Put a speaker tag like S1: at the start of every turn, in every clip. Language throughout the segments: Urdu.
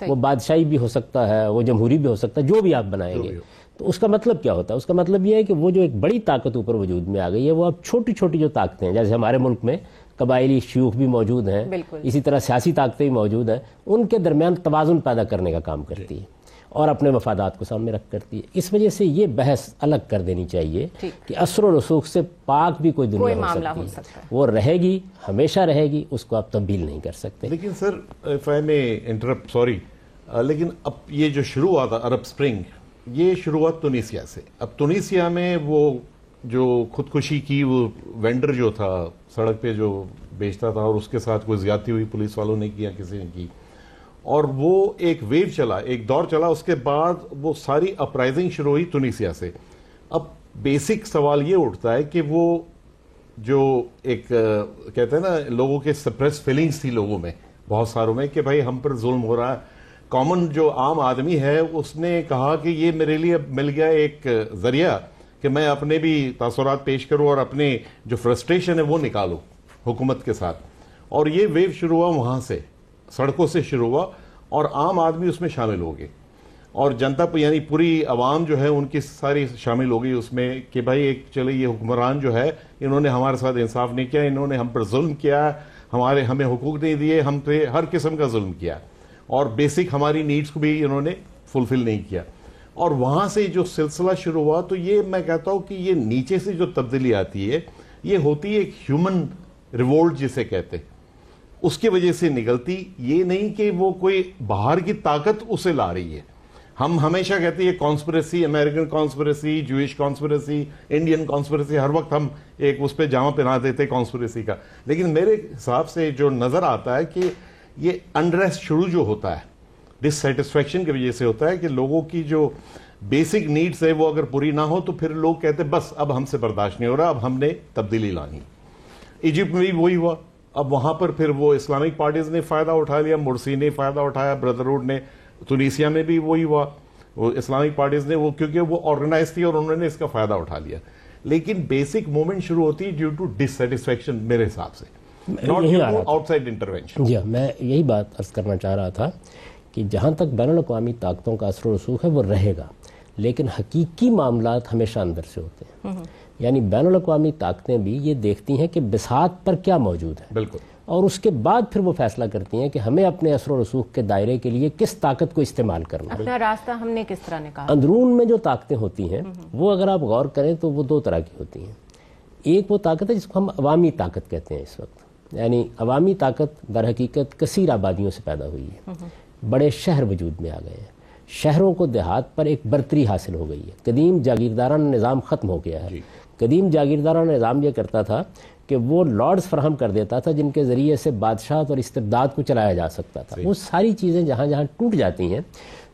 S1: وہ بادشاہی بھی ہو سکتا ہے, وہ جمہوری بھی ہو سکتا ہے, جو بھی آپ بنائیں گے. تو اس کا مطلب کیا ہوتا ہے؟ اس کا مطلب یہ ہے کہ وہ جو ایک بڑی طاقت اوپر وجود میں آ گئی ہے, وہ اب چھوٹی چھوٹی جو طاقتیں ہیں, جیسے ہمارے ملک میں قبائلی شیوخ بھی موجود ہیں, اسی طرح سیاسی طاقتیں بھی موجود ہیں, ان کے درمیان توازن پیدا کرنے کا کام کرتی ہے اور اپنے مفادات کو سامنے رکھ کرتی ہے. اس وجہ سے یہ بحث الگ کر دینی چاہیے کہ اثر و رسوخ سے پاک بھی کوئی دنیا ہو سکتی ہے, وہ رہے گی, ہمیشہ رہے گی, اس کو آپ تبدیل نہیں کر سکتے.
S2: لیکن سر, if I may interrupt, sorry, لیکن اب یہ جو شروع ہوا تھا عرب سپرنگ, یہ شروعات تونسیا سے. اب تونسیا میں وہ جو خودکشی کی, وہ وینڈر جو تھا سڑک پہ جو بیچتا تھا, اور اس کے ساتھ کوئی زیادتی ہوئی, پولیس والوں نے کیا, کسی نے کی, اور وہ ایک ویو چلا, ایک دور چلا. اس کے بعد وہ ساری اپرائزنگ شروع ہوئی تونسیا سے. اب بیسک سوال یہ اٹھتا ہے کہ وہ جو ایک کہتے ہیں نا, لوگوں کے سپریس فیلنگز تھی لوگوں میں, بہت ساروں میں, کہ بھائی ہم پر ظلم ہو رہا ہے. کامن جو عام آدمی ہے, اس نے کہا کہ یہ میرے لیے مل گیا ایک ذریعہ کہ میں اپنے بھی تاثرات پیش کروں اور اپنے جو فرسٹریشن ہے وہ نکالوں حکومت کے ساتھ. اور یہ ویو شروع ہوا وہاں سے, سڑکوں سے شروع ہوا, اور عام آدمی اس میں شامل ہو گئے, اور جنتا یعنی پوری عوام جو ہے ان کی ساری شامل ہو گئی اس میں, کہ بھائی ایک چلے یہ حکمران جو ہے, انہوں نے ہمارے ساتھ انصاف نہیں کیا, انہوں نے ہم پر ظلم کیا, ہمیں حقوق نہیں دیے, ہم پہ ہر قسم کا ظلم کیا, اور بیسک ہماری نیڈز کو بھی انہوں نے فلفل نہیں کیا. اور وہاں سے جو سلسلہ شروع ہوا, تو یہ میں کہتا ہوں کہ یہ نیچے سے جو تبدیلی آتی ہے, یہ ہوتی ہے ایک ہیومن ریوولٹ جسے کہتے ہیں, اس کی وجہ سے نکلتی. یہ نہیں کہ وہ کوئی باہر کی طاقت اسے لا رہی ہے. ہم ہمیشہ کہتے ہیں conspiracy, American conspiracy, Jewish conspiracy, Indian conspiracy, ہر وقت ہم ایک اس پہ جامع پہنا دیتے کانسپریسی کا. لیکن میرے حساب سے جو نظر آتا ہے کہ یہ انریسٹ شروع جو ہوتا ہے ڈس سیٹسفیکشن کی وجہ سے ہوتا ہے, کہ لوگوں کی جو بیسک نیڈز ہے وہ اگر پوری نہ ہو, تو پھر لوگ کہتے ہیں بس اب ہم سے برداشت نہیں ہو رہا, اب ہم نے تبدیلی لانی. ایجپٹ میں بھی وہی ہوا. اب وہاں پر پھر وہ اسلامک پارٹیز نے فائدہ اٹھا لیا, مرسی نے فائدہ اٹھایا, بردرہوڈ نے. تونسیا میں بھی وہی ہوا, وہ اسلامک پارٹیز نے, وہ کیونکہ وہ آرگنائز تھی اور انہوں نے اس کا فائدہ اٹھا لیا. لیکن بیسک موومنٹ شروع ہوتی ہے ڈیو ٹو ڈس سیٹسفیکشن میرے حساب سے, not due to outside intervention.
S1: جی, میں یہی بات عرض کرنا چاہ رہا تھا کہ جہاں تک بین الاقوامی طاقتوں کا اثر و رسوخ ہے وہ رہے گا, لیکن حقیقی معاملات ہمیشہ اندر سے ہوتے ہیں. یعنی بین الاقوامی طاقتیں بھی یہ دیکھتی ہیں کہ بساط پر کیا موجود ہے,
S2: بالکل,
S1: اور اس کے بعد پھر وہ فیصلہ کرتی ہیں کہ ہمیں اپنے اثر و رسوخ کے دائرے کے لیے کس طاقت کو استعمال کرنا ہے.
S3: اپنا راستہ ہم نے کس طرح نکالا.
S1: اندرون میں جو طاقتیں ہوتی ہیں وہ اگر آپ غور کریں تو وہ دو طرح کی ہوتی ہیں. ایک وہ طاقت ہے جس کو ہم عوامی طاقت کہتے ہیں اس وقت, یعنی عوامی طاقت در حقیقت کثیر آبادیوں سے پیدا ہوئی ہے. بڑے شہر وجود میں آ گئے ہیں, شہروں کو دیہات پر ایک برتری حاصل ہو گئی ہے. قدیم جاگیردارانہ نظام ختم ہو گیا ہے. قدیم جاگیردارانہ نظام یہ کرتا تھا کہ وہ لارڈز فراہم کر دیتا تھا جن کے ذریعے سے بادشاہت اور استبداد کو چلایا جا سکتا تھا. وہ ساری چیزیں جہاں جہاں ٹوٹ جاتی ہیں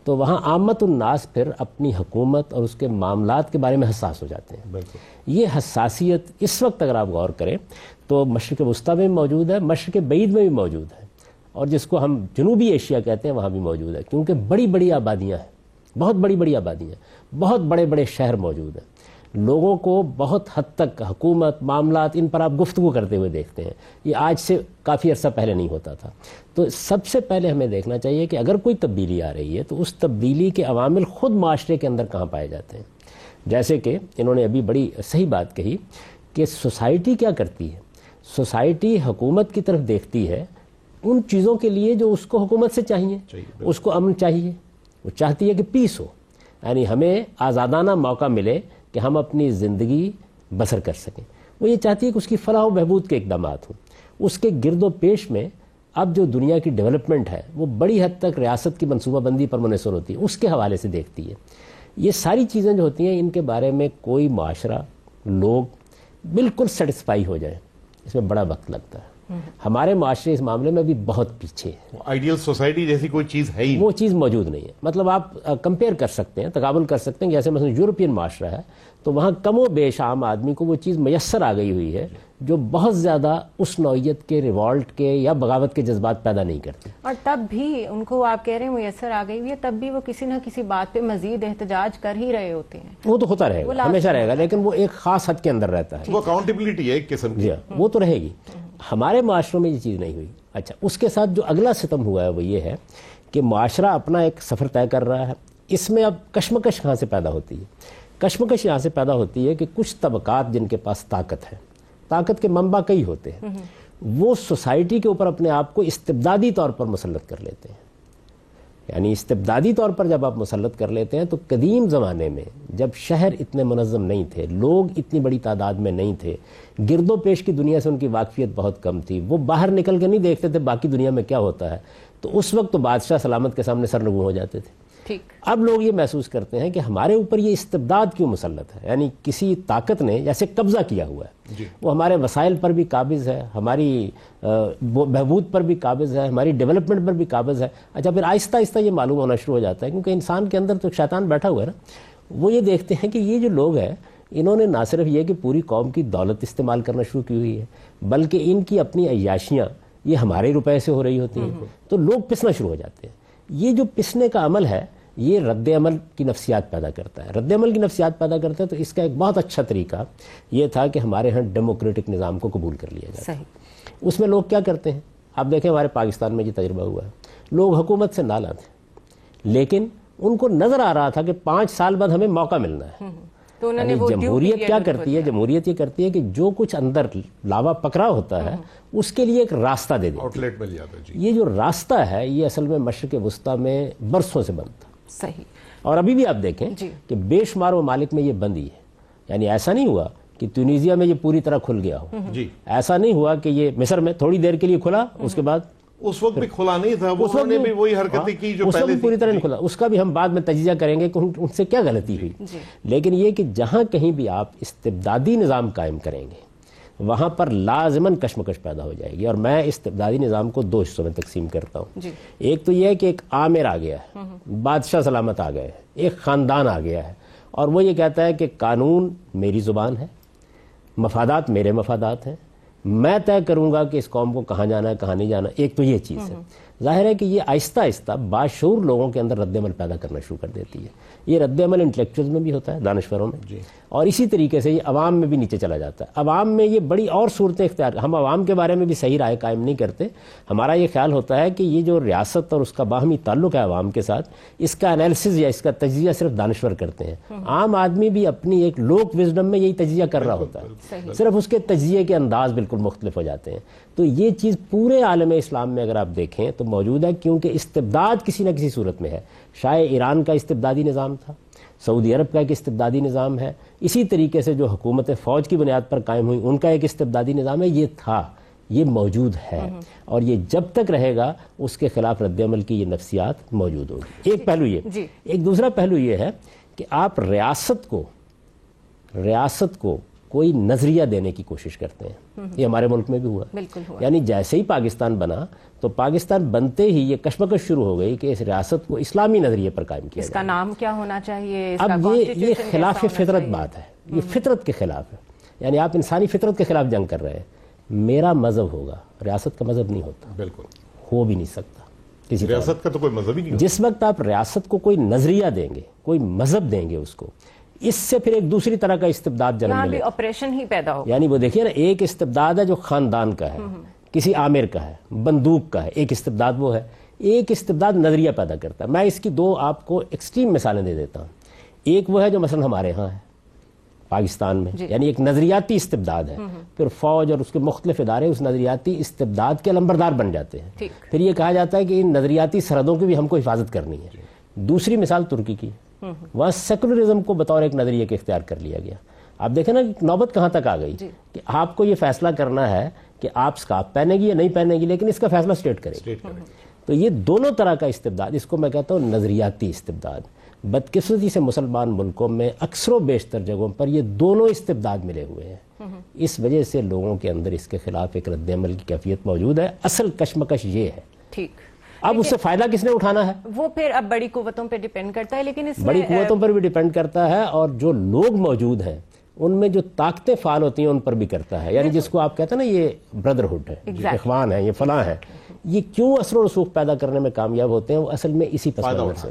S1: تو وہاں عامت الناس پھر اپنی حکومت اور اس کے معاملات کے بارے میں حساس ہو جاتے ہیں. یہ حساسیت اس وقت اگر آپ غور کریں تو مشرق وسطیٰ میں بھی موجود ہے, مشرق بعید میں بھی موجود ہے, اور جس کو ہم جنوبی ایشیا کہتے ہیں وہاں بھی موجود ہے, کیونکہ بڑی بڑی آبادیاں ہیں, بہت بڑی بڑی آبادیاں, بہت بڑے بڑے شہر موجود ہیں. لوگوں کو بہت حد تک حکومت, معاملات, ان پر آپ گفتگو کرتے ہوئے دیکھتے ہیں. یہ آج سے کافی عرصہ پہلے نہیں ہوتا تھا. تو سب سے پہلے ہمیں دیکھنا چاہیے کہ اگر کوئی تبدیلی آ رہی ہے تو اس تبدیلی کے عوامل خود معاشرے کے اندر کہاں پائے جاتے ہیں. جیسے کہ انہوں نے ابھی بڑی صحیح بات کہی کہ سوسائٹی کیا کرتی ہے. سوسائٹی حکومت کی طرف دیکھتی ہے ان چیزوں کے لیے جو اس کو حکومت سے چاہیے. اس کو امن چاہیے, وہ چاہتی ہے کہ پیس ہو, یعنی ہمیں آزادانہ موقع ملے کہ ہم اپنی زندگی بسر کر سکیں. وہ یہ چاہتی ہے کہ اس کی فلاح و بہبود کے اقدامات ہوں. اس کے گرد و پیش میں اب جو دنیا کی ڈیولپمنٹ ہے وہ بڑی حد تک ریاست کی منصوبہ بندی پر منحصر ہوتی ہے, اس کے حوالے سے دیکھتی ہے. یہ ساری چیزیں جو ہوتی ہیں ان کے بارے میں کوئی معاشرہ, لوگ بالکل سیٹسفائی ہو جائیں, اس میں بڑا وقت لگتا ہے. ہمارے معاشرے اس معاملے میں بھی بہت پیچھے ہے.
S2: آئیڈیل سوسائٹی جیسی کوئی چیز ہے ہی,
S1: وہ چیز موجود نہیں ہے. مطلب آپ کمپیئر کر سکتے ہیں, تقابل کر سکتے ہیں, جیسے مثلا یورپین معاشرہ ہے تو وہاں کم و بیش عام آدمی کو وہ چیز میسر آ گئی ہوئی ہے جو بہت زیادہ اس نوعیت کے ریوالٹ کے یا بغاوت کے جذبات پیدا نہیں کرتے.
S3: اور تب بھی ان کو آپ کہہ رہے ہیں میسر آ گئی ہوئی ہے, تب بھی وہ کسی نہ کسی بات پہ مزید احتجاج کر ہی رہے ہوتے ہیں.
S1: وہ تو ہوتا رہے گا, ہمیشہ رہے گا, لیکن وہ ایک خاص حد کے اندر رہتا ہے.
S2: وہ اکاؤنٹیبلٹی ہے ایک قسم کی,
S1: وہ تو رہے گی. ہمارے معاشروں میں یہ چیز نہیں ہوئی. اچھا, اس کے ساتھ جو اگلا ستم ہوا ہے وہ یہ ہے کہ معاشرہ اپنا ایک سفر طے کر رہا ہے. اس میں اب کشمکش کہاں سے پیدا ہوتی ہے؟ کشمکش یہاں سے پیدا ہوتی ہے کہ کچھ طبقات جن کے پاس طاقت ہے، طاقت کے منبع کئی ہوتے ہیں، وہ سوسائٹی کے اوپر اپنے آپ کو استبدادی طور پر مسلط کر لیتے ہیں. یعنی استبدادی طور پر جب آپ مسلط کر لیتے ہیں تو قدیم زمانے میں جب شہر اتنے منظم نہیں تھے، لوگ اتنی بڑی تعداد میں نہیں تھے، گرد و پیش کی دنیا سے ان کی واقفیت بہت کم تھی، وہ باہر نکل کے نہیں دیکھتے تھے باقی دنیا میں کیا ہوتا ہے، تو اس وقت تو بادشاہ سلامت کے سامنے سرنگوں ہو جاتے تھے. اب لوگ یہ محسوس کرتے ہیں کہ ہمارے اوپر یہ استبداد کیوں مسلط ہے، یعنی کسی طاقت نے جیسے قبضہ کیا ہوا ہے، وہ ہمارے وسائل پر بھی قابض ہے، ہماری بہبود پر بھی قابض ہے، ہماری ڈیولپمنٹ پر بھی قابض ہے. اچھا پھر آہستہ آہستہ یہ معلوم ہونا شروع ہو جاتا ہے، کیونکہ انسان کے اندر تو شیطان بیٹھا ہوا ہے نا. وہ یہ دیکھتے ہیں کہ یہ جو لوگ ہیں انہوں نے نہ صرف یہ کہ پوری قوم کی دولت استعمال کرنا شروع کی ہوئی ہے، بلکہ ان کی اپنی عیاشیاں یہ ہمارے روپے سے ہو رہی ہوتی ہیں، تو لوگ پسنا شروع ہو جاتے ہیں. یہ جو پسنے کا عمل ہے یہ رد عمل کی نفسیات پیدا کرتا ہے. رد عمل کی نفسیات پیدا کرتا ہے تو اس کا ایک بہت اچھا طریقہ یہ تھا کہ ہمارے ہاں ڈیموکریٹک نظام کو قبول کر لیا جائے. اس میں لوگ کیا کرتے ہیں، آپ دیکھیں ہمارے پاکستان میں یہ تجربہ ہوا ہے، لوگ حکومت سے نالاں تھے لیکن ان کو نظر آ رہا تھا کہ 5 سال بعد ہمیں موقع ملنا ہے. یعنی جمہوریت کیا کرتی ہے، جمہوریت یہ کرتی ہے کہ جو کچھ اندر لاوا پکڑا ہوتا ہے اس کے لیے ایک راستہ دے دیتی ہے. یہ جو راستہ ہے یہ اصل میں مشرق وسطیٰ میں برسوں سے بند تھا.
S3: صحیح.
S1: اور ابھی بھی آپ دیکھیں کہ بے شمار ممالک میں یہ بند ہی ہے. یعنی ایسا نہیں ہوا کہ تونیزیا میں یہ پوری طرح کھل گیا ہو، ایسا نہیں ہوا کہ یہ مصر میں تھوڑی دیر کے لیے کھلا، اس کے بعد
S2: اس وقت بھی کھلا نہیں تھا، اس وقت بھی وہی حرکتیں کی جو پہلے
S1: پوری طرح نہیں کھلا. اس کا بھی ہم بعد میں تجزیہ کریں گے کہ ان سے کیا غلطی ہوئی. لیکن یہ کہ جہاں کہیں بھی آپ استبدادی نظام قائم کریں گے وہاں پر لازماً کشمکش پیدا ہو جائے گی. اور میں استبدادی نظام کو 2 حصوں میں تقسیم کرتا ہوں. ایک تو یہ ہے کہ ایک آمر آ گیا ہے، بادشاہ سلامت آ گئے، ایک خاندان آ گیا ہے، اور وہ یہ کہتا ہے کہ قانون میری زبان ہے، مفادات میرے مفادات ہیں، میں طے کروں گا کہ اس قوم کو کہاں جانا ہے کہاں نہیں جانا. ایک تو یہ چیز ہے. ظاہر ہے کہ یہ آہستہ آہستہ باشعور لوگوں کے اندر رد عمل پیدا کرنا شروع کر دیتی ہے. یہ رد عمل انٹلیکچوئلز میں بھی ہوتا ہے، دانشوروں میں، اور اسی طریقے سے یہ عوام میں بھی نیچے چلا جاتا ہے. عوام میں یہ بڑی اور صورتیں اختیار، ہم عوام کے بارے میں بھی صحیح رائے قائم نہیں کرتے. ہمارا یہ خیال ہوتا ہے کہ یہ جو ریاست اور اس کا باہمی تعلق ہے عوام کے ساتھ، اس کا انالیسز یا اس کا تجزیہ صرف دانشور کرتے ہیں. عام آدمی بھی اپنی ایک لوک وزڈم میں یہی تجزیہ کر رہا ہوتا ہے، صرف اس کے تجزیے کے انداز بالکل مختلف ہو جاتے ہیں. تو یہ چیز پورے عالم اسلام میں اگر آپ دیکھیں تو موجود ہے، کیونکہ استبداد کسی نہ کسی صورت میں ہے. شاہ ایران کا استبدادی نظام تھا، سعودی عرب کا ایک استبدادی نظام ہے، اسی طریقے سے جو حکومتیں فوج کی بنیاد پر قائم ہوئی ان کا ایک استبدادی نظام ہے. یہ تھا، یہ موجود ہے، اور یہ جب تک رہے گا اس کے خلاف رد عمل کی یہ نفسیات موجود ہوگی. ایک پہلو یہ. ایک دوسرا پہلو یہ ہے کہ آپ ریاست کو کوئی نظریہ دینے کی کوشش کرتے ہیں. یہ ہمارے ملک میں بھی ہوا. یعنی جیسے ہی پاکستان بنا تو پاکستان بنتے ہی یہ کشمکش شروع ہو گئی کہ اس ریاست کو اسلامی نظریے پر قائم کیا جائے.
S3: اس کا نام کیا ہونا چاہیے؟
S1: اب یہ خلاف فطرت بات ہے، یہ فطرت کے خلاف ہے. یعنی آپ انسانی فطرت کے خلاف جنگ کر رہے ہیں. میرا مذہب ہوگا، ریاست کا مذہب نہیں ہوتا. بالکل ہو بھی نہیں سکتا. کسی
S2: ریاست کا تو کوئی مذہب ہی نہیں.
S1: جس وقت آپ ریاست کو کوئی نظریہ دیں گے، کوئی مذہب دیں گے اس کو، اس سے پھر ایک دوسری طرح کا استبداد جنم ملے.
S3: آپریشن ہی پیدا ہو.
S1: یعنی وہ دیکھیے نا، ایک استبداد ہے جو خاندان کا ہے، کسی عامر کا ہے، بندوق کا ہے. ایک استبداد وہ ہے. ایک استبداد نظریہ پیدا کرتا ہے. میں اس کی 2 آپ کو ایکسٹریم مثالیں دے دیتا ہوں. ایک وہ ہے جو مثلا ہمارے ہاں ہے پاکستان میں، یعنی ایک نظریاتی استبداد ہے. پھر فوج اور اس کے مختلف ادارے اس نظریاتی استبداد کے علمبردار بن جاتے ہیں. پھر یہ کہا جاتا ہے کہ ان نظریاتی سرحدوں کی بھی ہم کو حفاظت کرنی ہے. دوسری مثال ترکی کی، وہاں سیکولرزم کو بطور ایک نظریے کے اختیار کر لیا گیا. آپ دیکھیں نا نوبت کہاں تک آ گئی کہ آپ کو یہ فیصلہ کرنا ہے کہ آپ سکارف پہنے گی یا نہیں پہنے گی، لیکن اس کا فیصلہ اسٹیٹ کرے گی. تو یہ دونوں طرح کا استبداد، اس کو میں کہتا ہوں نظریاتی استبداد. بدقسمتی سے مسلمان ملکوں میں اکثر و بیشتر جگہوں پر یہ دونوں استبداد ملے ہوئے ہیں. اس وجہ سے لوگوں کے اندر اس کے خلاف ایک رد عمل کی کیفیت موجود ہے. اصل کشمکش یہ ہے.
S3: ٹھیک.
S1: اب اس سے فائدہ کس نے اٹھانا ہے
S3: وہ پھر اب بڑی قوتوں پہ ڈیپینڈ کرتا ہے. لیکن اس
S1: بڑی قوتوں پر بھی ڈیپینڈ کرتا ہے، اور جو لوگ موجود ہیں ان میں جو طاقتیں فعال ہوتی ہیں ان پر بھی کرتا ہے. یعنی جس کو آپ کہتے ہیں نا یہ بردرہڈ ہے، اخوان ہے، یہ فلاں ہے، یہ کیوں اثر و رسوخ پیدا کرنے میں کامیاب ہوتے ہیں؟ وہ اصل میں اسی پس منظر سے.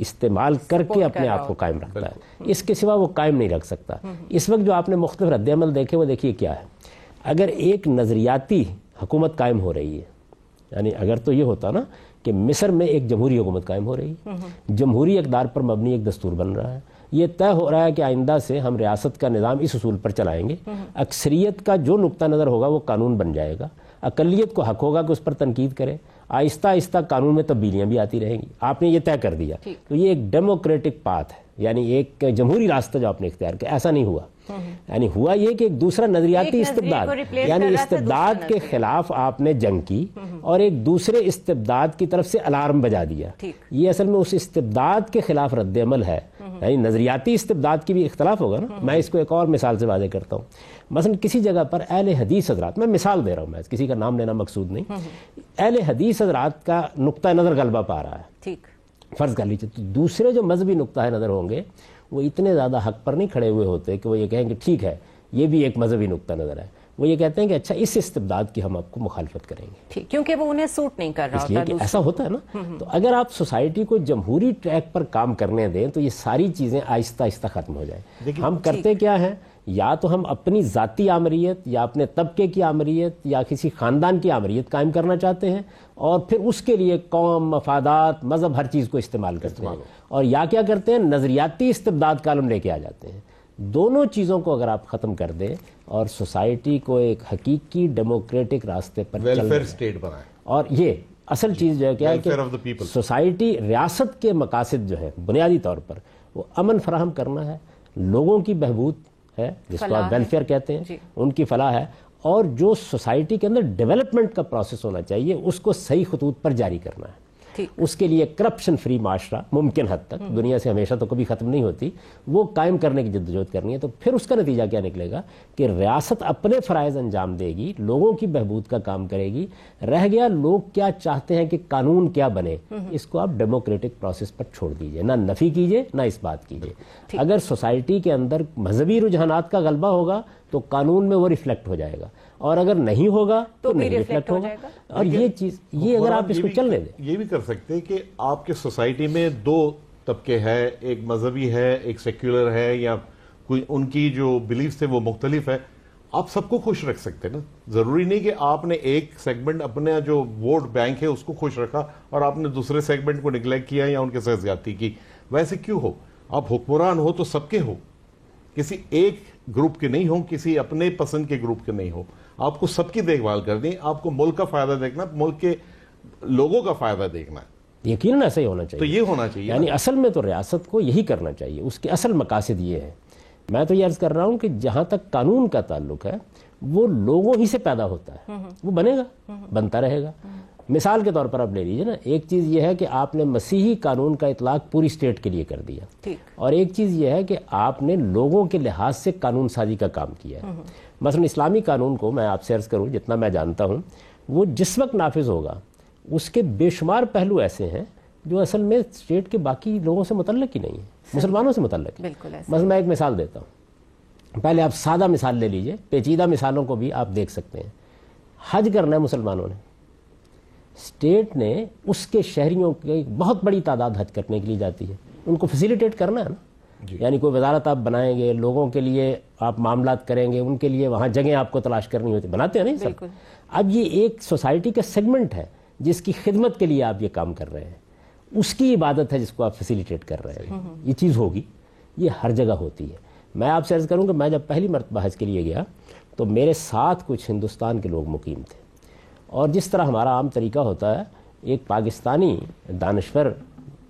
S1: استعمال کر کے اپنے آپ کو قائم رکھتا ہے، اس کے سوا وہ قائم نہیں رکھ سکتا۔ اس وقت جو آپ نے مختلف رد عمل دیکھے وہ دیکھیے کیا ہے۔ اگر ایک نظریاتی حکومت قائم ہو رہی ہے، یعنی اگر تو یہ ہوتا نا کہ مصر میں ایک جمہوری حکومت قائم ہو رہی ہے، جمہوری اقدار پر مبنی ایک دستور بن رہا ہے، یہ طے ہو رہا ہے کہ آئندہ سے ہم ریاست کا نظام اس اصول پر چلائیں گے، اکثریت کا جو نقطہ نظر ہوگا وہ قانون بن جائے گا، اقلیت کو حق ہوگا کہ اس پر تنقید کرے، آہستہ آہستہ قانون میں تبدیلیاں بھی آتی رہیں گی، آپ نے یہ طے کر دیا، تو یہ ایک ڈیموکریٹک پاتھ ہے، یعنی ایک جمہوری راستہ جو آپ نے اختیار کیا۔ ایسا نہیں ہوا، یعنی ہوا یہ کہ ایک دوسرا نظریاتی استبداد، یعنی استبداد کے خلاف آپ نے جنگ کی اور ایک دوسرے استبداد کی طرف سے الارم بجا دیا۔ یہ اصل میں اس استبداد کے خلاف رد عمل ہے، یعنی نظریاتی استبداد کی بھی اختلاف ہوگا نا۔ میں اس کو ایک اور مثال سے واضح کرتا ہوں، مثلا کسی جگہ پر اہل حدیث حضرات، میں مثال دے رہا ہوں، میں کسی کا نام لینا مقصود نہیں، اہل حدیث حضرات کا نقطہ نظر غلبہ پا رہا ہے، فرض کر لیجیے، تو دوسرے جو مذہبی نقطہ نظر ہوں گے وہ اتنے زیادہ حق پر نہیں کھڑے ہوئے ہوتے کہ وہ یہ کہیں کہ ٹھیک ہے یہ بھی ایک مذہبی نقطہ نظر ہے، وہ یہ کہتے ہیں کہ اچھا اس استبداد کی ہم آپ کو مخالفت کریں گے،
S3: کیونکہ وہ انہیں سوٹ نہیں کر رہا
S1: ہوتا، ایسا ہوتا ہے نا۔ تو اگر آپ سوسائٹی کو جمہوری ٹریک پر کام کرنے دیں تو یہ ساری چیزیں آہستہ آہستہ ختم ہو جائیں۔ ہم کرتے کیا ہیں، یا تو ہم اپنی ذاتی آمریت یا اپنے طبقے کی آمریت یا کسی خاندان کی آمریت قائم کرنا چاہتے ہیں، اور پھر اس کے لیے قوم، مفادات، مذہب، ہر چیز کو استعمال کرتے ہیں، اور یا کیا کرتے ہیں، نظریاتی استبداد کالم لے کے آ جاتے ہیں۔ دونوں چیزوں کو اگر آپ ختم کر دیں اور سوسائٹی کو ایک حقیقی ڈیموکریٹک راستے پر
S2: ویلفیئر اسٹیٹ بنائیں،
S1: اور یہ اصل چیز جو ہے کیا ہے کہ سوسائٹی، ریاست کے مقاصد جو ہے بنیادی طور پر وہ امن فراہم کرنا ہے، لوگوں کی بہبود ہے جس کو آپ ویلفیئر کہتے ہیں، ان کی فلاح ہے، اور جو سوسائٹی کے اندر ڈیولپمنٹ کا پروسیس ہونا چاہیے اس کو صحیح خطوط پر جاری کرنا ہے۔ اس کے لیے کرپشن فری معاشرہ ممکن حد تک، دنیا سے ہمیشہ تو کبھی ختم نہیں ہوتی، وہ قائم کرنے کی جدوجہد کرنی ہے۔ تو پھر اس کا نتیجہ کیا نکلے گا کہ ریاست اپنے فرائض انجام دے گی، لوگوں کی بہبود کا کام کرے گی، رہ گیا لوگ کیا چاہتے ہیں کہ قانون کیا بنے، اس کو آپ ڈیموکریٹک پروسیس پر چھوڑ دیجئے، نہ نفی کیجئے نہ اس بات کیجئے۔ اگر سوسائٹی کے اندر مذہبی رجحانات کا غلبہ ہوگا تو قانون میں وہ ریفلیکٹ ہو جائے گا، اور اگر نہیں ہوگا تو نہیں ریفلیکٹ ہوگا۔ اور یہ چیز، یہ اگر آپ اس کو چلنے دیں،
S2: یہ بھی کر سکتے ہیں کہ آپ کے سوسائٹی میں دو طبقے ہیں، ایک مذہبی ہے، ایک سیکولر ہے، یا کوئی ان کی جو بلیفز ہے وہ مختلف ہے، آپ سب کو خوش رکھ سکتے ہیں نا۔ ضروری نہیں کہ آپ نے ایک سیگمنٹ اپنا جو ووٹ بینک ہے اس کو خوش رکھا اور آپ نے دوسرے سیگمنٹ کو نیگلیکٹ کیا یا ان کے ساتھ زیادتی کی۔ ویسے کیوں ہو؟ آپ حکمران ہو تو سب کے ہو، کسی ایک گروپ کے نہیں ہو، کسی اپنے پسند کے گروپ کے نہیں ہو، آپ کو سب کی دیکھ بھال کرنی، آپ کو ملک کا فائدہ دیکھنا، ملک کے لوگوں کا فائدہ دیکھنا ہے۔
S1: یقیناً ایسا ہی ہونا چاہیے،
S2: تو یہ ہونا چاہیے،
S1: یعنی اصل میں تو ریاست کو یہی کرنا چاہیے، اس کے اصل مقاصد یہ ہے۔ میں تو یہ عرض کر رہا ہوں کہ جہاں تک قانون کا تعلق ہے وہ لوگوں ہی سے پیدا ہوتا ہے، وہ بنے گا، بنتا رہے گا۔ مثال کے طور پر آپ لے لیجیے نا، ایک چیز یہ ہے کہ آپ نے مسیحی قانون کا اطلاق پوری اسٹیٹ کے لیے کر دیا، اور ایک چیز یہ ہے کہ آپ نے لوگوں کے لحاظ سے قانون سازی کا کام کیا ہے۔ مثلا اسلامی قانون کو میں آپ سے عرض کروں، جتنا میں جانتا ہوں، وہ جس وقت نافذ ہوگا اس کے بے شمار پہلو ایسے ہیں جو اصل میں اسٹیٹ کے باقی لوگوں سے متعلق ہی نہیں ہے، مسلمانوں سے متعلق ہے۔ مثلا میں ایک مثال دیتا ہوں، پہلے آپ سادہ مثال لے لیجئے، پیچیدہ مثالوں کو بھی آپ دیکھ سکتے ہیں۔ حج کرنا ہے مسلمانوں نے، اسٹیٹ نے اس کے شہریوں کی بہت بڑی تعداد حج کرنے کے لیے جاتی ہے، ان کو فیسیلیٹیٹ کرنا ہے نا، یعنی کوئی وزارت آپ بنائیں گے، لوگوں کے لیے آپ معاملات کریں گے، ان کے لیے وہاں جگہیں آپ کو تلاش کرنی ہوتی، بناتے ہیں نہیں سب۔ اب یہ ایک سوسائٹی کا سیگمنٹ ہے جس کی خدمت کے لیے آپ یہ کام کر رہے ہیں، اس کی عبادت ہے جس کو آپ فیسیلیٹیٹ کر رہے ہیں، یہ چیز ہوگی، یہ ہر جگہ ہوتی ہے۔ میں آپ سے عرض کروں کہ میں جب پہلی مرتبہ حج کے لیے گیا تو میرے ساتھ کچھ ہندوستان کے لوگ مقیم تھے، اور جس طرح ہمارا عام طریقہ ہوتا ہے، ایک پاکستانی دانشور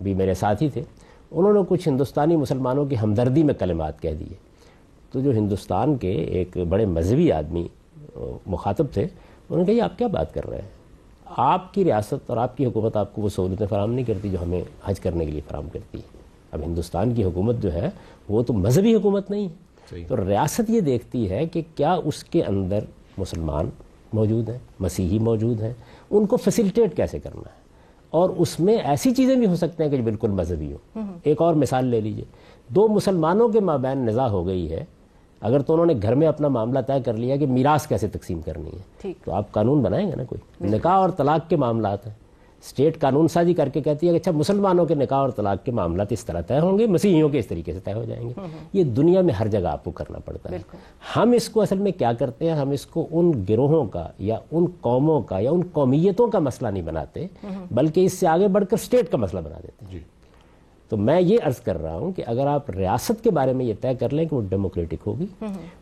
S1: بھی میرے ساتھ ہی تھے، انہوں نے کچھ ہندوستانی مسلمانوں کی ہمدردی میں کلمات کہہ دیے، تو جو ہندوستان کے ایک بڑے مذہبی آدمی مخاطب تھے، انہوں نے کہا یہ آپ کیا بات کر رہے ہیں، آپ کی ریاست اور آپ کی حکومت آپ کو وہ سہولتیں فراہم نہیں کرتی جو ہمیں حج کرنے کے لیے فراہم کرتی ہے۔ اب ہندوستان کی حکومت جو ہے وہ تو مذہبی حکومت نہیں ہے، تو ریاست یہ دیکھتی ہے کہ کیا اس کے اندر مسلمان موجود ہیں، مسیحی موجود ہیں، ان کو فیسیلیٹیٹ کیسے کرنا ہے، اور اس میں ایسی چیزیں بھی ہو سکتے ہیں کہ جو بالکل مذہبی ہو۔ ایک اور مثال لے لیجئے، دو مسلمانوں کے مابین نزاع ہو گئی ہے، اگر تو انہوں نے گھر میں اپنا معاملہ طے کر لیا کہ میراث کیسے تقسیم کرنی ہے، تو آپ قانون بنائیں گے نا کوئی، نکاح اور طلاق کے معاملات ہیں، اسٹیٹ قانون سازی کر کے کہتی ہے کہ اچھا مسلمانوں کے نکاح اور طلاق کے معاملات اس طرح طے ہوں گے، مسیحیوں کے اس طریقے سے طے ہو جائیں گے. یہ دنیا میں ہر جگہ آپ کو کرنا پڑتا ہے. ہم اس کو اصل میں کیا کرتے ہیں، ہم اس کو ان گروہوں کا یا ان قوموں کا یا ان قومیتوں کا مسئلہ نہیں بناتے، بلکہ اس سے آگے بڑھ کر اسٹیٹ کا مسئلہ بنا دیتے ہیں. تو میں یہ عرض کر رہا ہوں کہ اگر آپ ریاست کے بارے میں یہ طے کر لیں کہ وہ ڈیموکریٹک ہوگی،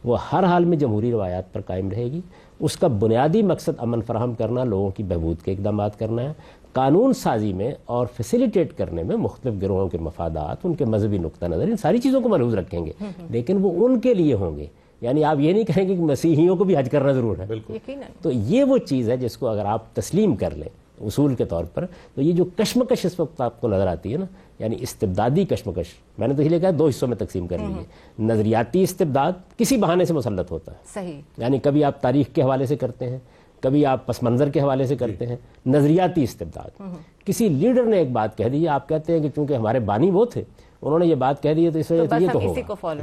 S1: وہ ہر حال میں جمہوری روایات پر قائم رہے گی، اس کا بنیادی مقصد امن فراہم کرنا، لوگوں کی بہبود کے اقدامات کرنا ہے، قانون سازی میں اور فیسیلیٹیٹ کرنے میں مختلف گروہوں کے مفادات، ان کے مذہبی نقطہ نظر، ان ساری چیزوں کو ملحوظ رکھیں گے، لیکن وہ ان کے لیے ہوں گے. یعنی آپ یہ نہیں کہیں گے کہ مسیحیوں کو بھی حج کرنا ضرور ہے. تو یہ وہ چیز ہے جس کو اگر آپ تسلیم کر لیں اصول کے طور پر، تو یہ جو کشمکش اس وقت آپ کو نظر آتی ہے نا، یعنی استبدادی کشمکش، میں نے تو اس لیے کہا 2 حصوں میں تقسیم کر لیجیے. نظریاتی استبداد کسی بہانے سے مسلط ہوتا ہے،
S3: صحیح،
S1: یعنی کبھی آپ تاریخ کے حوالے سے کرتے ہیں، کبھی آپ پس منظر کے حوالے سے کرتے ہیں. نظریاتی استبداد، کسی لیڈر نے ایک بات کہہ دی، آپ کہتے ہیں کہ چونکہ ہمارے بانی وہ تھے، انہوں نے یہ بات کہہ دی ہے تو اس وجہ سے یہ تو ہوگا.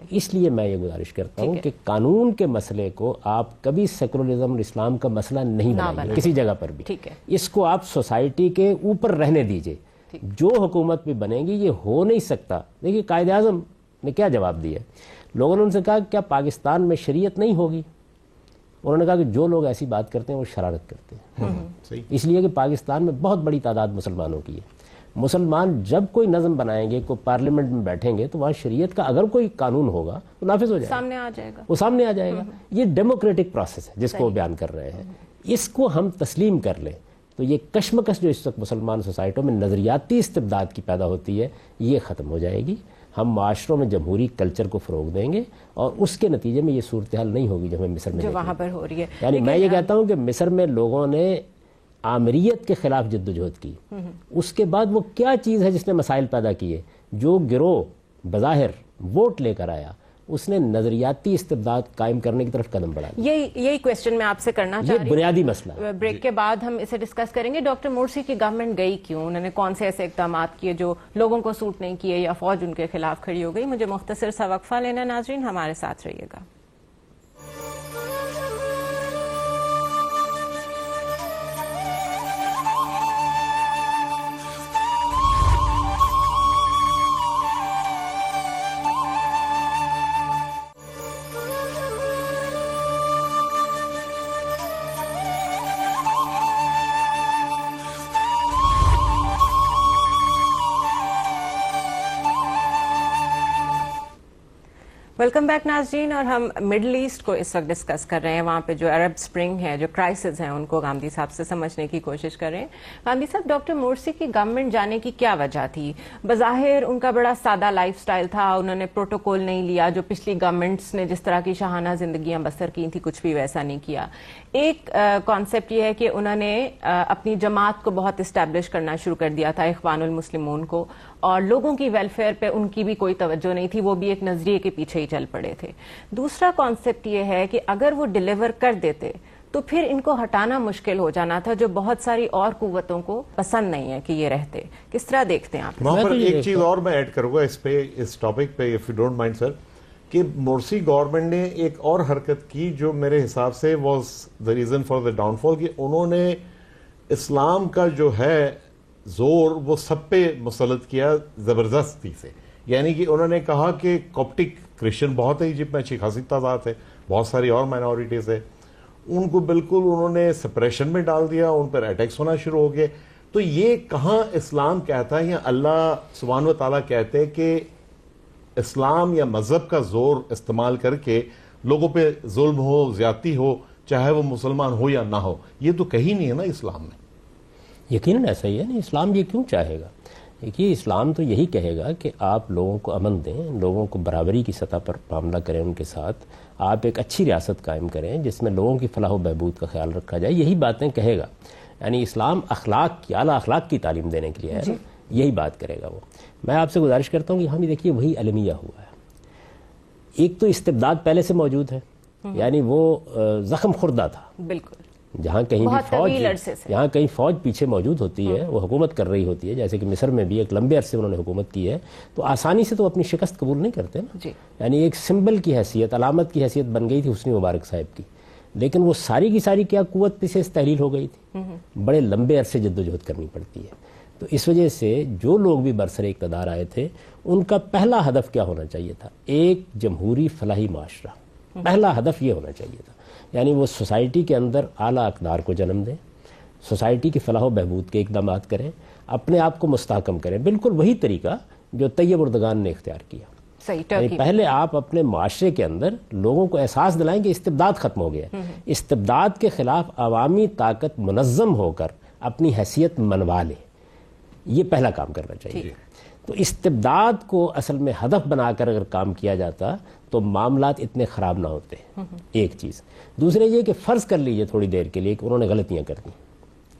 S1: اس لیے میں یہ گزارش کرتا ہوں کہ قانون کے مسئلے کو آپ کبھی سیکولرزم اور اسلام کا مسئلہ نہیں بنائیے کسی جگہ پر بھی. اس کو آپ سوسائٹی کے اوپر رہنے دیجئے. جو حکومت بھی بنے گی یہ ہو نہیں سکتا. دیکھیے قائد اعظم نے کیا جواب دیا، لوگوں نے ان سے کہا کیا پاکستان میں شریعت نہیں ہوگی؟ انہوں نے کہا کہ جو لوگ ایسی بات کرتے ہیں وہ شرارت کرتے ہیں. اس لیے کہ پاکستان میں بہت بڑی تعداد مسلمانوں کی ہے. مسلمان جب کوئی نظم بنائیں گے، کوئی پارلیمنٹ میں بیٹھیں گے، تو وہاں شریعت کا اگر کوئی قانون ہوگا تو نافذ ہو جائے گا، سامنے آ جائے گا. یہ ڈیموکریٹک پروسیس ہے جس کو بیان کر رہے ہیں. اس کو ہم تسلیم کر لیں تو یہ کشمکش جو اس وقت مسلمان سوسائٹیوں میں نظریاتی استبداد کی پیدا ہوتی ہے، یہ ختم ہو جائے گی. ہم معاشروں میں جمہوری کلچر کو فروغ دیں گے اور اس کے نتیجے میں یہ صورتحال نہیں ہوگی جو ہمیں مصر میں
S3: جو وہاں پر ہو رہی ہے.
S1: یعنی میں یہ کہتا ہوں کہ مصر میں لوگوں نے آمریت کے خلاف جدوجہد کی، اس کے بعد وہ کیا چیز ہے جس نے مسائل پیدا کیے؟ جو گروہ بظاہر ووٹ لے کر آیا، اس نے نظریاتی استبداد قائم کرنے کی طرف قدم بڑھا دیا.
S3: یہی کویسچن میں آپ سے کرنا چاہ رہی ہوں.
S1: یہ بنیادی مسئلہ ہے.
S3: بریک کے بعد ہم اسے ڈسکس کریں گے. ڈاکٹر مورسی کی گورنمنٹ گئی کیوں؟ انہوں نے کون سے ایسے اقدامات کیے جو لوگوں کو سوٹ نہیں کیے یا فوج ان کے خلاف کھڑی ہو گئی؟ مجھے مختصر سا وقفہ لینا. ناظرین ہمارے ساتھ رہیے گا. ویلکم بیک ناظرین. اور ہم مڈل ایسٹ کو اس وقت ڈسکس کر رہے ہیں. وہاں پہ جو عرب اسپرنگ ہے، جو کرائسس ہیں، ان کو گاندھی صاحب سے سمجھنے کی کوشش کر رہے ہیں. گاندھی صاحب، ڈاکٹر مورسی کی گورنمنٹ جانے کی کیا وجہ تھی؟ بظاہر ان کا بڑا سادہ لائف سٹائل تھا، انہوں نے پروٹوکول نہیں لیا. جو پچھلی گورنمنٹس نے جس طرح کی شاہانہ زندگیاں بسر کی تھیں، کچھ بھی ویسا نہیں کیا. ایک کانسیپٹ یہ ہے کہ انہوں نے اپنی جماعت کو بہت اسٹیبلش کرنا شروع کر دیا تھا، اخوان المسلمون کو، اور لوگوں کی ویلفیئر پہ ان کی بھی کوئی توجہ نہیں تھی، وہ بھی ایک نظریے کے پیچھے ہی چل پڑے تھے. دوسرا کانسیپٹ یہ ہے کہ اگر وہ ڈیلیور کر دیتے تو پھر ان کو ہٹانا مشکل ہو جانا تھا، جو بہت ساری اور قوتوں کو پسند نہیں ہے کہ یہ رہتے. کس طرح دیکھتے ہیں آپ؟
S2: وہاں پر ایک چیز اور میں ایڈ کروں گا اس پہ، اس ٹاپک پہ، اف یو ڈونٹ مائنڈ سر، کہ مورسی گورنمنٹ نے ایک اور حرکت کی جو میرے حساب سے was the reason for the downfall, کہ انہوں نے اسلام کا جو ہے زور وہ سب پہ مسلط کیا زبردستی سے. یعنی کہ انہوں نے کہا کہ کوپٹک کرسچن بہت ہے ایجپٹ میں، اچھی خاصی تعداد ہے، بہت ساری اور مائنورٹیز ہے، ان کو بالکل انہوں نے سپریشن میں ڈال دیا، ان پر اٹیکس ہونا شروع ہو گئے. تو یہ کہاں اسلام کہتا ہے یا اللہ سبحانہ و تعالیٰ کہتے ہیں کہ اسلام یا مذہب کا زور استعمال کر کے لوگوں پہ ظلم ہو، زیادتی ہو، چاہے وہ مسلمان ہو یا نہ ہو؟ یہ تو کہیں نہیں ہے نا اسلام میں.
S1: یقیناً ایسا ہی ہے نا. اسلام یہ کیوں چاہے گا؟ دیکھیے اسلام تو یہی کہے گا کہ آپ لوگوں کو امن دیں، لوگوں کو برابری کی سطح پر معاملہ کریں، ان کے ساتھ آپ ایک اچھی ریاست قائم کریں جس میں لوگوں کی فلاح و بہبود کا خیال رکھا جائے. یہی باتیں کہے گا. یعنی اسلام اخلاق کی، اعلیٰ اخلاق کی تعلیم دینے کے لیے ہے نا، یہی بات کرے گا وہ. میں آپ سے گزارش کرتا ہوں کہ ہم دیکھیے وہی المیہ ہوا ہے. ایک تو استبداد پہلے سے موجود ہے، یعنی وہ زخم خوردہ تھا. بالکل. جہاں کہیں فوج پیچھے موجود ہوتی ہے، وہ حکومت کر رہی ہوتی ہے، جیسے کہ مصر میں بھی ایک لمبے عرصے انہوں نے حکومت کی ہے، تو آسانی سے تو اپنی شکست قبول نہیں کرتے نا. یعنی ایک سمبل کی حیثیت، علامت کی حیثیت بن گئی تھی حسنی مبارک صاحب کی. لیکن وہ ساری کی ساری کیا قوت پیچھے سے تحلیل ہو گئی تھی، بڑے لمبے عرصے جدوجہد کرنی پڑتی ہے. تو اس وجہ سے جو لوگ بھی برسر اقتدار آئے تھے ان کا پہلا ہدف کیا ہونا چاہیے تھا؟ ایک جمہوری فلاحی معاشرہ. پہلا ہدف یہ ہونا چاہیے تھا، یعنی وہ سوسائٹی کے اندر اعلیٰ اقدار کو جنم دیں، سوسائٹی کی فلاح و بہبود کے اقدامات کریں، اپنے آپ کو مستحکم کریں. بالکل وہی طریقہ جو طیب اردگان نے اختیار کیا. یعنی پہلے آپ اپنے معاشرے کے اندر لوگوں کو احساس دلائیں کہ استبداد ختم ہو گیا. استبداد کے خلاف عوامی طاقت منظم ہو کر اپنی حیثیت منوا لے، یہ پہلا کام کرنا چاہیے. تو استبداد کو اصل میں ہدف بنا کر اگر کام کیا جاتا تو معاملات اتنے خراب نہ ہوتے. ایک چیز. دوسرے یہ کہ فرض کر لیجئے تھوڑی دیر کے لیے کہ انہوں نے غلطیاں کر دیں،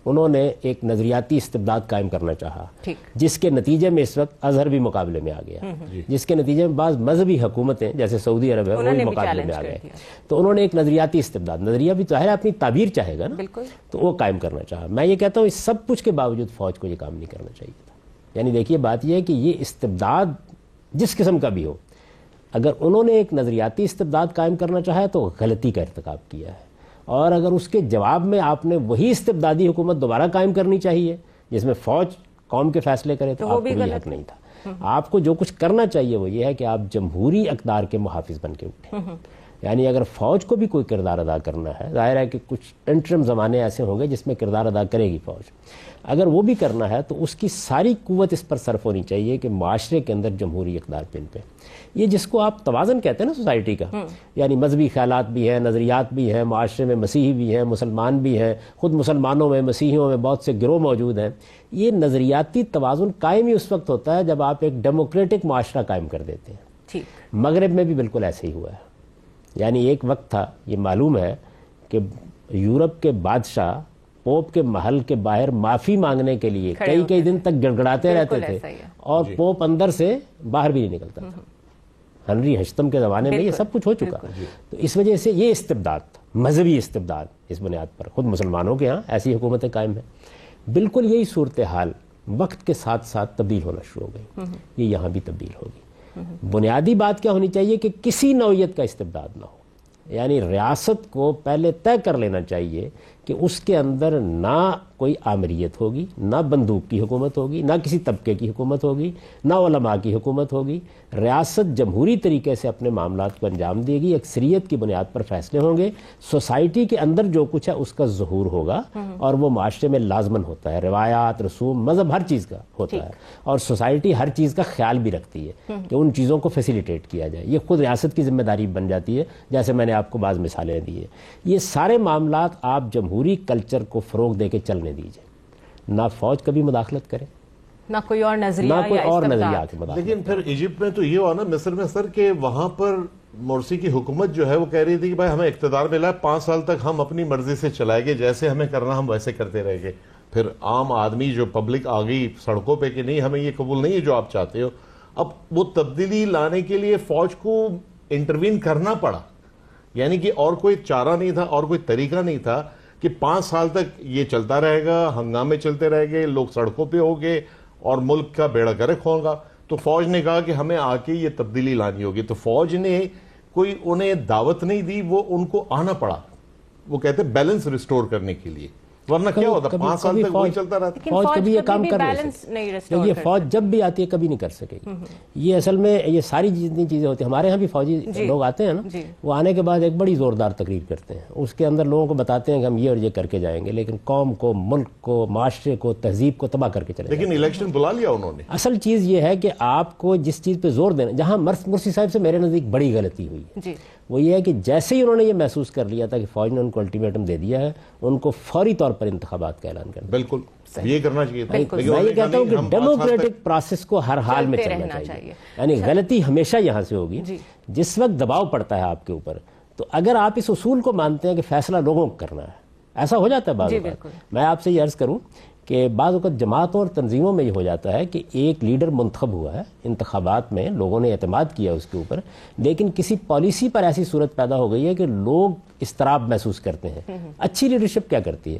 S1: انہوں نے ایک نظریاتی استبداد قائم کرنا چاہا جس کے نتیجے میں اس وقت ازہر بھی مقابلے میں آ گیا، جس کے نتیجے میں بعض مذہبی حکومتیں جیسے سعودی عرب ہے وہ بھی مقابلے میں آ گئے. تو انہوں نے ایک نظریاتی استبداد، نظریہ بھی ظاہر ہے اپنی تعبیر چاہے گا نا، تو وہ قائم کرنا چاہا. میں یہ کہتا ہوں اس سب کچھ کے باوجود فوج کو یہ کام نہیں کرنا چاہیے تھا. یعنی دیکھیے بات یہ ہے کہ یہ استبداد جس قسم کا بھی ہو، اگر انہوں نے ایک نظریاتی استبداد قائم کرنا چاہا ہے تو غلطی کا ارتکاب کیا ہے، اور اگر اس کے جواب میں آپ نے وہی استبدادی حکومت دوبارہ قائم کرنی چاہیے جس میں فوج قوم کے فیصلے کرے تو آپ کو بھی حق نہیں تھا. آپ کو جو کچھ کرنا چاہیے وہ یہ ہے کہ آپ جمہوری اقدار کے محافظ بن کے اٹھیں. یعنی اگر فوج کو بھی کوئی کردار ادا کرنا ہے، ظاہر ہے کہ کچھ انٹرم زمانے ایسے ہوں گے جس میں کردار ادا کرے گی فوج، اگر وہ بھی کرنا ہے تو اس کی ساری قوت اس پر صرف ہونی چاہیے کہ معاشرے کے اندر جمہوری اقدار پن پہ. یہ جس کو آپ توازن کہتے ہیں نا سوسائٹی کا، یعنی مذہبی خیالات بھی ہیں، نظریات بھی ہیں، معاشرے میں مسیحی بھی ہیں، مسلمان بھی ہیں، خود مسلمانوں میں مسیحیوں میں بہت سے گروہ موجود ہیں. یہ نظریاتی توازن قائم ہی اس وقت ہوتا ہے جب آپ ایک ڈیموکریٹک معاشرہ قائم کر دیتے ہیں. مغرب میں بھی بالکل ایسے ہی ہوا ہے. یعنی ایک وقت تھا، یہ معلوم ہے کہ یورپ کے بادشاہ پوپ کے محل کے باہر معافی مانگنے کے لیے کئی دن تک گڑگڑاتے رہتے تھے اور پوپ اندر سے باہر بھی نہیں نکلتا تھا. ہنری ہشتم کے زمانے میں یہ سب کچھ ہو چکا. تو اس وجہ سے یہ استبداد، مذہبی استبداد، اس بنیاد پر خود مسلمانوں کے ہاں ایسی حکومتیں قائم ہیں. بالکل یہی صورتحال وقت کے ساتھ ساتھ تبدیل ہونا شروع ہو گئی. یہ یہاں بھی تبدیل ہوگی. بنیادی بات کیا ہونی چاہیے کہ کسی نوعیت کا استبداد نہ ہو. یعنی ریاست کو پہلے طے کر لینا چاہیے کہ اس کے اندر نہ کوئی آمریت ہوگی، نہ بندوق کی حکومت ہوگی، نہ کسی طبقے کی حکومت ہوگی، نہ علماء کی حکومت ہوگی. ریاست جمہوری طریقے سے اپنے معاملات کو انجام دے گی، اکثریت کی بنیاد پر فیصلے ہوں گے، سوسائٹی کے اندر جو کچھ ہے اس کا ظہور ہوگا، اور وہ معاشرے میں لازمن ہوتا ہے. روایات، رسوم، مذہب ہر چیز کا ہوتا ہے، اور سوسائٹی ہر چیز کا خیال بھی رکھتی ہے کہ ان چیزوں کو فیسیلیٹیٹ کیا جائے. یہ خود ریاست کی ذمہ داری بن جاتی ہے، جیسے میں نے آپ کو بعض مثالیں دی ہیں. یہ سارے معاملات آپ جمہوری کلچر کو فروغ دے کے چلنے دیجیے. نہ فوج کبھی مداخلت کرے،
S3: نہ کوئی اور نظریہ
S2: کی مداخلت. لیکن پھر ایجپٹ میں تو یہ ہوا نا، مصر میں سر، کہ وہاں پر مرسی کی حکومت جو ہے وہ کہہ رہی تھی کہ بھائی ہمیں اقتدار ملا ہے، 5 سال تک ہم اپنی مرضی سے چلائیں گے، جیسے ہمیں کرنا ہم ویسے کرتے رہیں گے. پھر عام آدمی جو پبلک آ گئی سڑکوں پہ کہ نہیں ہمیں یہ قبول نہیں ہے جو آپ چاہتے ہو. اب وہ تبدیلی لانے کے لیے فوج کو انٹروین کرنا پڑا. یعنی کہ اور کوئی چارہ نہیں تھا اور کوئی طریقہ نہیں تھا کہ 5 سال تک یہ چلتا رہے گا، ہنگامے چلتے رہے گے، لوگ سڑکوں پہ ہو گے اور ملک کا بیڑا گرک ہوگا. تو فوج نے کہا کہ ہمیں آ کے یہ تبدیلی لانی ہوگی. تو فوج نے کوئی انہیں دعوت نہیں دی، وہ ان کو آنا پڑا. وہ کہتے بیلنس ریسٹور کرنے کے لیے، ورنہ کیا ہوتا 5 سال تک وہی چلتا رہتا.
S1: فوج کبھی یہ کام کر نہیں سکتی. یہ فوج جب بھی آتی ہے کبھی نہیں کر سکے گی. یہ اصل میں یہ ساری جتنی چیزیں ہوتی ہیں، ہمارے ہاں بھی فوجی لوگ آتے ہیں نا، وہ آنے کے بعد ایک بڑی زوردار تقریر کرتے ہیں، اس کے اندر لوگوں کو بتاتے ہیں کہ ہم یہ اور یہ کر کے جائیں گے، لیکن قوم کو، ملک کو، معاشرے کو، تہذیب کو تباہ کر کے چلے.
S2: لیکن الیکشن بلا لیا انہوں نے.
S1: اصل چیز یہ ہے کہ آپ کو جس چیز پہ زور دینا، جہاں مرسی صاحب سے میرے نزدیک بڑی غلطی ہوئی وہ یہ ہے کہ جیسے ہی انہوں نے یہ محسوس کر لیا تھا کہ فوج نے ان کو الٹیمیٹم دے دیا ہے، ان کو فوری طور پر انتخابات کا اعلان کرنا.
S2: بالکل یہ کرنا چاہیے تھا.
S1: میں یہ کہتا ہوں کہ ڈیموکریٹک پروسیس کو ہر حال میں چلنا چاہیے. یعنی غلطی ہمیشہ یہاں سے ہوگی جس وقت دباؤ پڑتا ہے آپ کے اوپر. تو اگر آپ اس اصول کو مانتے ہیں کہ فیصلہ لوگوں کو کرنا ہے، ایسا ہو جاتا ہے بعض اوقات. میں آپ سے یہ عرض کروں کہ بعض اوقات جماعتوں اور تنظیموں میں یہ ہو جاتا ہے کہ ایک لیڈر منتخب ہوا ہے، انتخابات میں لوگوں نے اعتماد کیا اس کے اوپر، لیکن کسی پالیسی پر ایسی صورت پیدا ہو گئی ہے کہ لوگ اضطراب محسوس کرتے ہیں. اچھی لیڈرشپ کیا کرتی ہے؟